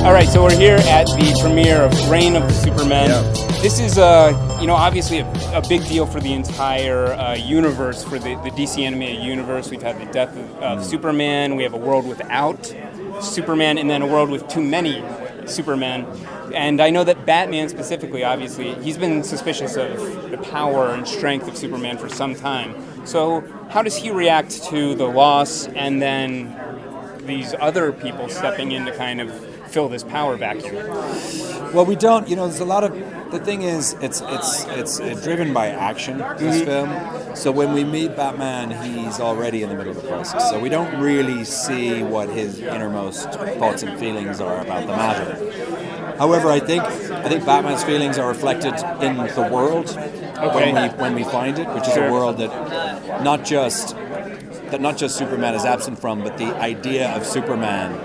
All right, so we're here at the premiere of Reign of the Supermen. Yeah. This is, obviously a big deal for the entire universe, for the DC animated universe. We've had the death of Superman. We have a world without Superman, and then a world with too many Supermen. And I know that Batman specifically, obviously, he's been suspicious of the power and strength of Superman for some time. So how does he react to the loss and then these other people stepping in to kind of fill this power vacuum? Well, we don't. There's a lot of. The thing is, it's driven by action. This film. So when we meet Batman, he's already in the middle of the crisis. So we don't really see what his innermost thoughts and feelings are about the matter. However, I think Batman's feelings are reflected in the world when we find it, which is a world that not just Superman is absent from, but the idea of Superman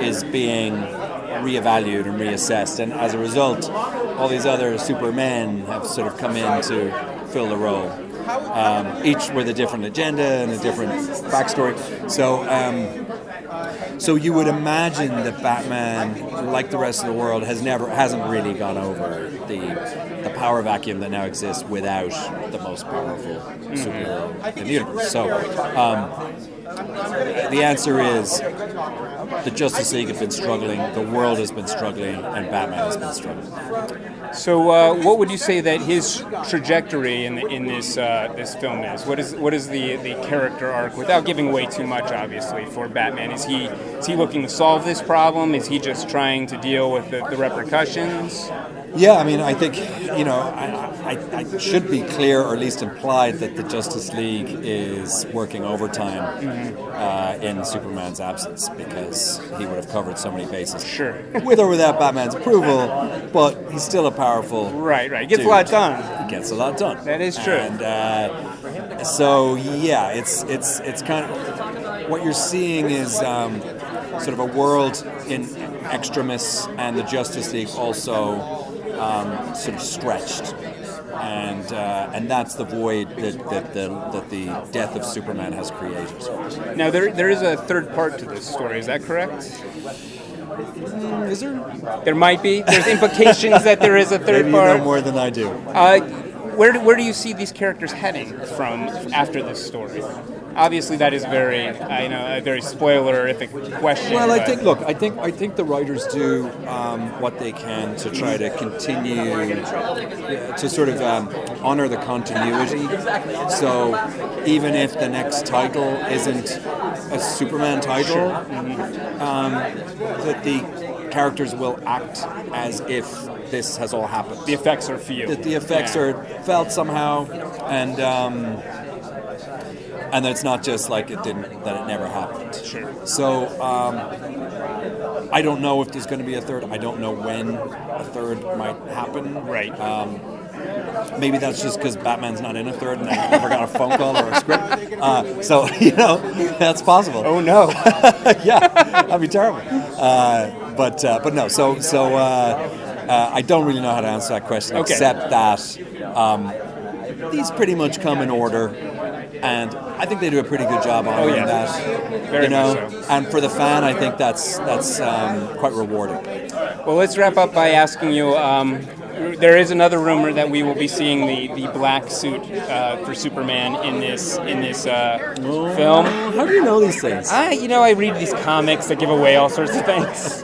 is being reevaluated and reassessed, and as a result, all these other Supermen have sort of come in to fill the role, each with a different agenda and a different backstory. So you would imagine that Batman, like the rest of the world, hasn't really gone over the power vacuum that now exists without the most powerful superhero in the universe. So the answer is the Justice League have been struggling, the world has been struggling, and Batman has been struggling. So, what would you say that his trajectory in this film is? What is the character arc, without giving away too much, obviously, for Batman? Is he looking to solve this problem? Is he just trying to deal with the repercussions? Yeah, I mean, I think, I should be clear, or at least implied, that the Justice League is working overtime in Superman's absence, because he would have covered so many bases. Sure. With or without Batman's approval, but he's still a powerful Right. He gets dude. a lot done. He gets a lot done. That is true. And so, yeah, it's kind of, what you're seeing is sort of a world in extremis, and the Justice League also sort of stretched, and that's the void that the death of Superman has created. Now there is a third part to this story. Is that correct? Is there? There might be. There's implications that there is a third Maybe part. you know more than I do. Where do you see these characters heading from after this story? Obviously, that is a very spoilerific question. Well, I think the writers do what they can to try to continue to sort of honor the continuity. So even if the next title isn't a Superman title, that the characters will act as if this has all happened. The effects are felt. That the effects are felt somehow, and that it's not just like that it never happened. Sure. So I don't know if there's going to be a third. I don't know when a third might happen. Right. Maybe that's just because Batman's not in a third and I never got a phone call or a script. So that's possible. Oh no. Yeah, that'd be terrible. But no. So I don't really know how to answer that question, except that these pretty much come in order, and I think they do a pretty good job honoring that. Very much so. And for the fan, I think that's quite rewarding. Well, let's wrap up by asking you. There is another rumor that we will be seeing the black suit for Superman in this film. How do you know these things? I read these comics that give away all sorts of things.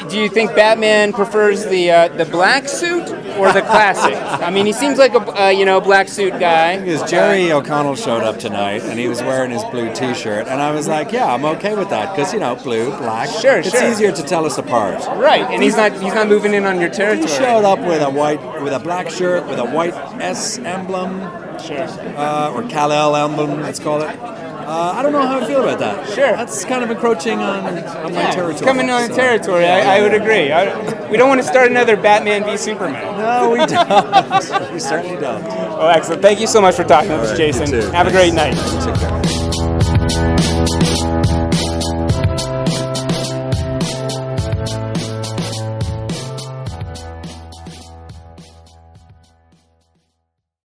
Do you think Batman prefers the black suit or the classic? I mean, he seems like a black suit guy. Because Jerry O'Connell showed up tonight and he was wearing his blue T-shirt, and I was like, yeah, I'm okay with that, because blue, black. Sure. It's easier to tell us apart. Right, and he's not moving in on your territory. He showed up with a black shirt with a white S emblem, Sure. Or Kal-El emblem, let's call it. I don't know how I feel about that. Sure. That's kind of encroaching on my territory. It's coming on territory. I would agree. We don't want to start another Batman v Superman. No, we don't. We certainly don't. Well, excellent. Thank you so much for talking to us, Jason. You too. Have a great night. Take care.